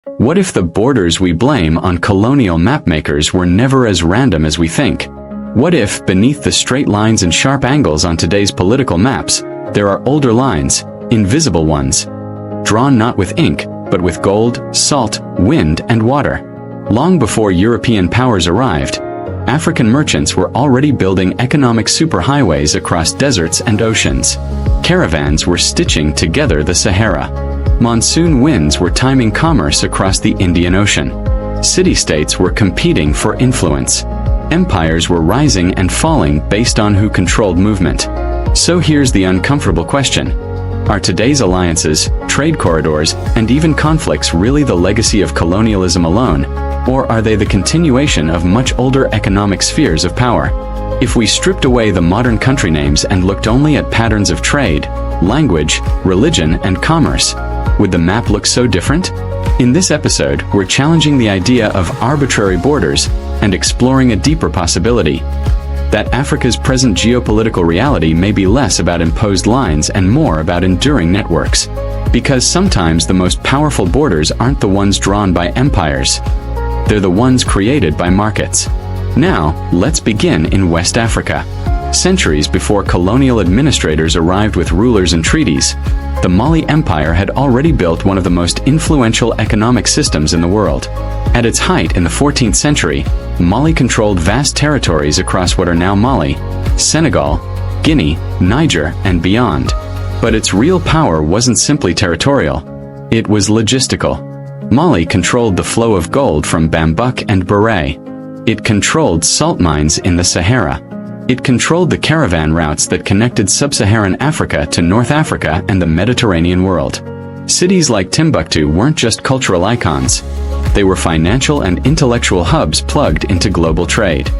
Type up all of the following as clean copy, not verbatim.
What if the borders we blame on colonial mapmakers were never as random as we think? What if, beneath the straight lines and sharp angles on today's political maps, there are older lines, invisible ones, drawn not with ink, but with gold, salt, wind, and water? Long before European powers arrived, African merchants were already building economic superhighways across deserts and oceans. Caravans were stitching together the Sahara. Monsoon winds were timing commerce across the Indian Ocean. City-states were competing for influence. Empires were rising and falling based on who controlled movement. So here's the uncomfortable question. Are today's alliances, trade corridors, and even conflicts really the legacy of colonialism alone, or are they the continuation of much older economic spheres of power? If we stripped away the modern country names and looked only at patterns of trade, language, religion, and commerce, would the map look so different? In this episode, we're challenging the idea of arbitrary borders and exploring a deeper possibility: that Africa's present geopolitical reality may be less about imposed lines and more about enduring networks. Because sometimes the most powerful borders aren't the ones drawn by empires. They're the ones created by markets. Now, let's begin in West Africa. Centuries before colonial administrators arrived with rulers and treaties, the Mali Empire had already built one of the most influential economic systems in the world. At its height in the 14th century, Mali controlled vast territories across what are now Mali, Senegal, Guinea, Niger, and beyond. But its real power wasn't simply territorial. It was logistical. Mali controlled the flow of gold from Bambouk and Beret. It controlled salt mines in the Sahara. It controlled the caravan routes that connected sub-Saharan Africa to North Africa and the Mediterranean world. Cities like Timbuktu weren't just cultural icons. They were financial and intellectual hubs plugged into global trade.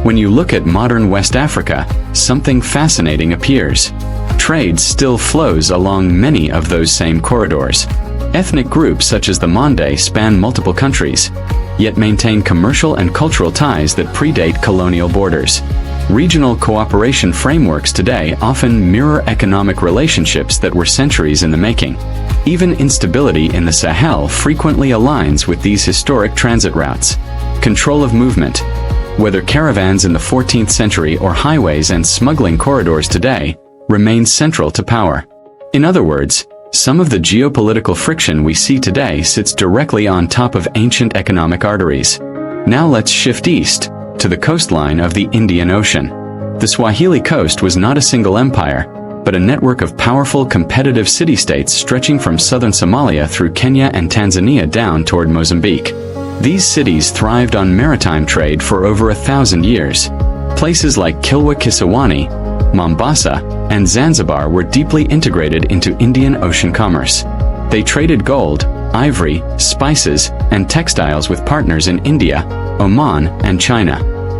When you look at modern West Africa, something fascinating appears. Trade still flows along many of those same corridors. Ethnic groups such as the Mande span multiple countries, yet maintain commercial and cultural ties that predate colonial borders. Regional cooperation frameworks today often mirror economic relationships that were centuries in the making. Even instability in the Sahel frequently aligns with these historic transit routes. Control of movement. Whether caravans in the 14th century or highways and smuggling corridors today, remains central to power. In other words, some of the geopolitical friction we see today sits directly on top of ancient economic arteries. Now let's shift east, to the coastline of the Indian Ocean. The Swahili coast was not a single empire, but a network of powerful competitive city-states stretching from southern Somalia through Kenya and Tanzania down toward Mozambique. These cities thrived on maritime trade for over 1,000 years. Places like Kilwa Kisiwani, Mombasa, and Zanzibar were deeply integrated into Indian Ocean commerce. They traded gold, ivory, spices, and textiles with partners in India, Oman, and China.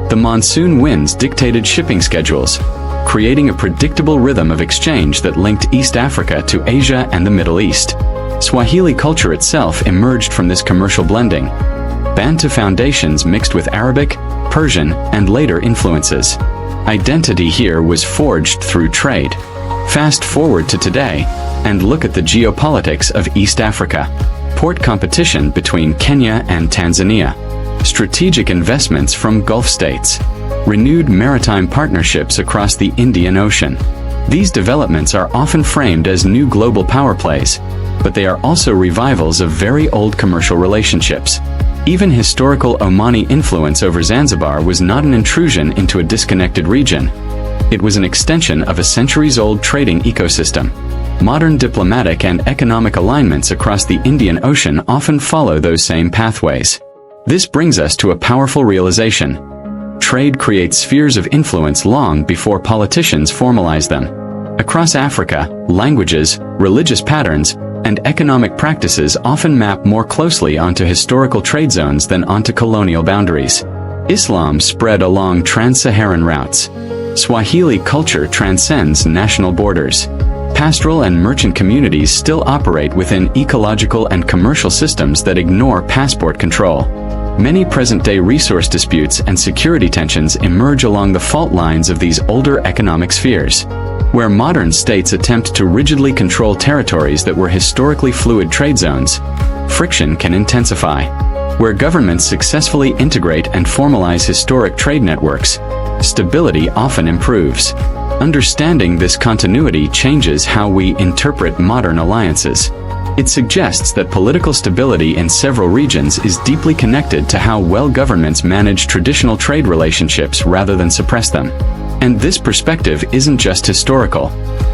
The monsoon winds dictated shipping schedules, creating a predictable rhythm of exchange that linked East Africa to Asia and the Middle East. Swahili culture itself emerged from this commercial blending. Bantu foundations mixed with Arabic, Persian, and later influences. Identity here was forged through trade. Fast forward to today, and look at the geopolitics of East Africa. Port competition between Kenya and Tanzania. Strategic investments from Gulf states. Renewed maritime partnerships across the Indian Ocean. These developments are often framed as new global power plays, but they are also revivals of very old commercial relationships. Even historical Omani influence over Zanzibar was not an intrusion into a disconnected region. It was an extension of a centuries-old trading ecosystem. Modern diplomatic and economic alignments across the Indian Ocean often follow those same pathways. This brings us to a powerful realization. Trade creates spheres of influence long before politicians formalize them. Across Africa, languages, religious patterns, and economic practices often map more closely onto historical trade zones than onto colonial boundaries. Islam spread along trans-Saharan routes. Swahili culture transcends national borders. Pastoral and merchant communities still operate within ecological and commercial systems that ignore passport control. Many present-day resource disputes and security tensions emerge along the fault lines of these older economic spheres. Where modern states attempt to rigidly control territories that were historically fluid trade zones, friction can intensify. Where governments successfully integrate and formalize historic trade networks, stability often improves. Understanding this continuity changes how we interpret modern alliances. It suggests that political stability in several regions is deeply connected to how well governments manage traditional trade relationships rather than suppress them. And this perspective isn't just historical,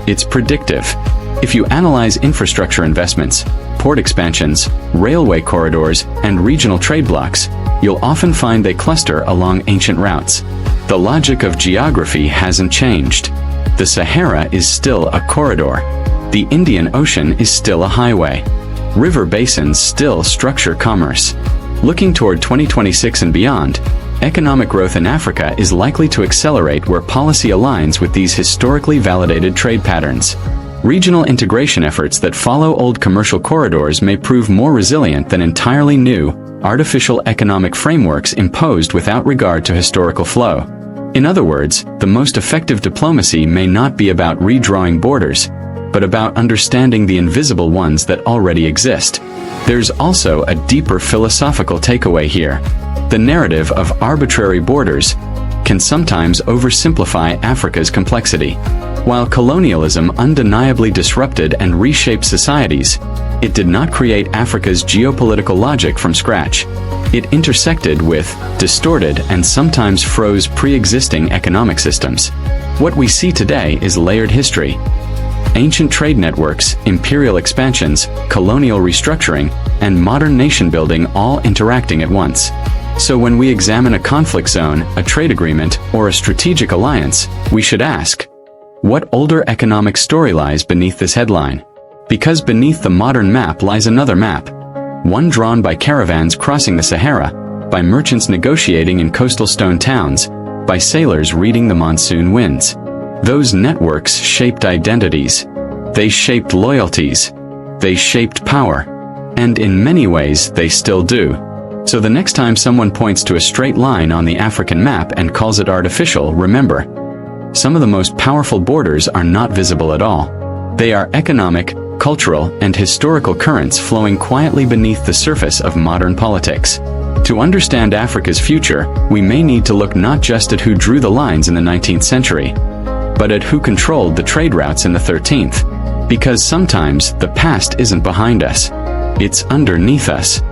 it's predictive. If you analyze infrastructure investments, port expansions, railway corridors, and regional trade blocs, you'll often find they cluster along ancient routes. The logic of geography hasn't changed. The Sahara is still a corridor. The Indian Ocean is still a highway. River basins still structure commerce. Looking toward 2026 and beyond, economic growth in Africa is likely to accelerate where policy aligns with these historically validated trade patterns. Regional integration efforts that follow old commercial corridors may prove more resilient than entirely new, artificial economic frameworks imposed without regard to historical flow. In other words, the most effective diplomacy may not be about redrawing borders, but about understanding the invisible ones that already exist. There's also a deeper philosophical takeaway here. The narrative of arbitrary borders can sometimes oversimplify Africa's complexity. While colonialism undeniably disrupted and reshaped societies, it did not create Africa's geopolitical logic from scratch. It intersected with, distorted, and sometimes froze pre-existing economic systems. What we see today is layered history. Ancient trade networks, imperial expansions, colonial restructuring, and modern nation-building all interacting at once. So when we examine a conflict zone, a trade agreement, or a strategic alliance, we should ask, what older economic story lies beneath this headline? Because beneath the modern map lies another map, one drawn by caravans crossing the Sahara, by merchants negotiating in coastal stone towns, by sailors reading the monsoon winds. Those networks shaped identities. They shaped loyalties. They shaped power. And in many ways, they still do. So the next time someone points to a straight line on the African map and calls it artificial, remember, some of the most powerful borders are not visible at all. They are economic, cultural, and historical currents flowing quietly beneath the surface of modern politics. To understand Africa's future, we may need to look not just at who drew the lines in the 19th century, but at who controlled the trade routes in the 13th. Because sometimes the past isn't behind us, it's underneath us.